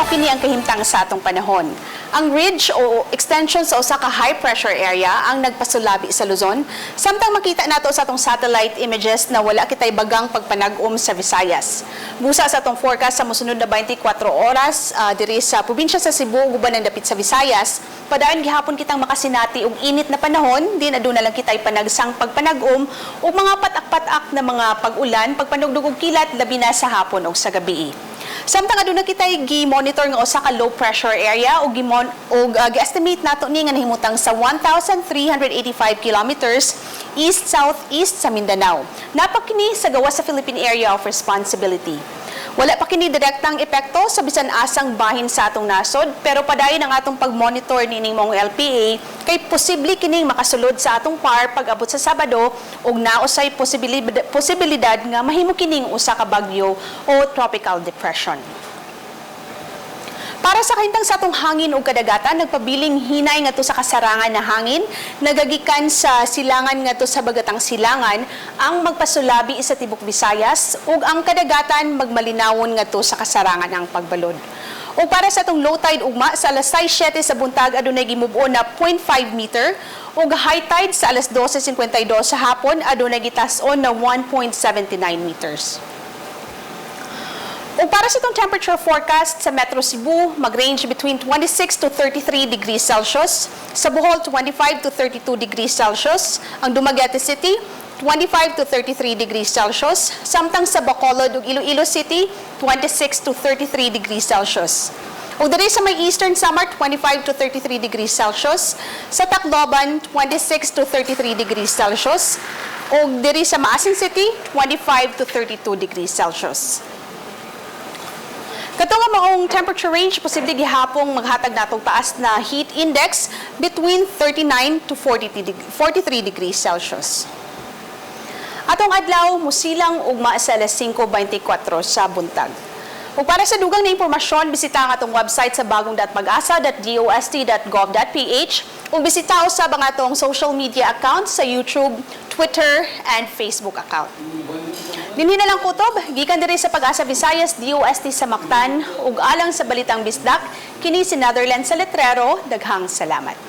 kini ang kahimtang sa atong panahon. Ang ridge o extension sa usa ka high pressure area ang nagpasulabi sa Luzon, samtang makita nato sa atong satellite images na wala kitay bagang pagpanag-om sa Visayas. Busa sa atong forecast sa mosunod na 24 oras diri sa probinsya sa Cebu, guban ng dapit sa Visayas, padayon gihapon kitang makasinati og init na panahon, din aduna lang kitay panagsang pagpanag-om ug mga patak-patak na mga pag-ulan, pagpanugdug og kilat labi na sa hapon o sa gabi. Samtang aduna kitay gi-monitor nga usa ka low pressure area ug gi-estimate nato ni nga nahimutang sa 1,385 kilometers east-southeast sa Mindanao. Napakini sa gawas sa Philippine Area of Responsibility. Wala pa kini direktang epekto sa bisan asang bahin sa atong nasod, pero padayon ang atong pag-monitor nining mga LPA kay posible kining makasulod sa atong PAR pag-abot sa Sabado ug nausay posibilidad nga mahimo kining usa ka bagyo o tropical depression. Para sa kahintang sa atong hangin o kadagatan, nagpabiling hinay nga to sa kasarangan na hangin, nagagikan sa silangan nga to sa Bagatang Silangan, ang magpasulabi sa Tibok Visayas, ug ang kadagatan magmalinawon nga to sa kasarangan ang pagbalod. O para sa atong low tide ugma, sa alas 6:07 sa buntag, adunay gimubuo na 0.5 meter, ug high tide sa alas 12:52 sa hapon, adunay gitas-on na 1.79 meters. O para sa itong temperature forecast sa Metro Cebu, mag-range between 26 to 33 degrees Celsius. Sa Bohol, 25 to 32 degrees Celsius. Ang Dumaguete City, 25 to 33 degrees Celsius. Samtang sa Bacolod ug Iloilo City, 26 to 33 degrees Celsius. O diri sa may Eastern Samar, 25 to 33 degrees Celsius. Sa Tacloban, 26 to 33 degrees Celsius. O diri sa Maasin City, 25 to 32 degrees Celsius. Kato nga maong temperature range, posible gihapong maghatag natong taas na heat index between 39 to 43 degrees Celsius. Atong adlaw, musilang ugma sa alas 5:24 sa buntag. Ug para sa dugang na impormasyon, bisita ang atong website sa bagong.pagasa.dost.gov.ph ug bisita usab ang atong social media accounts sa YouTube, Twitter, and Facebook account. Dinhi na lang kutob, gikan diri sa Pag-asa Visayas, DOST sa Mactan, ug alang sa Balitang Bisdak, kini si Netherlands sa Letrero, daghang salamat.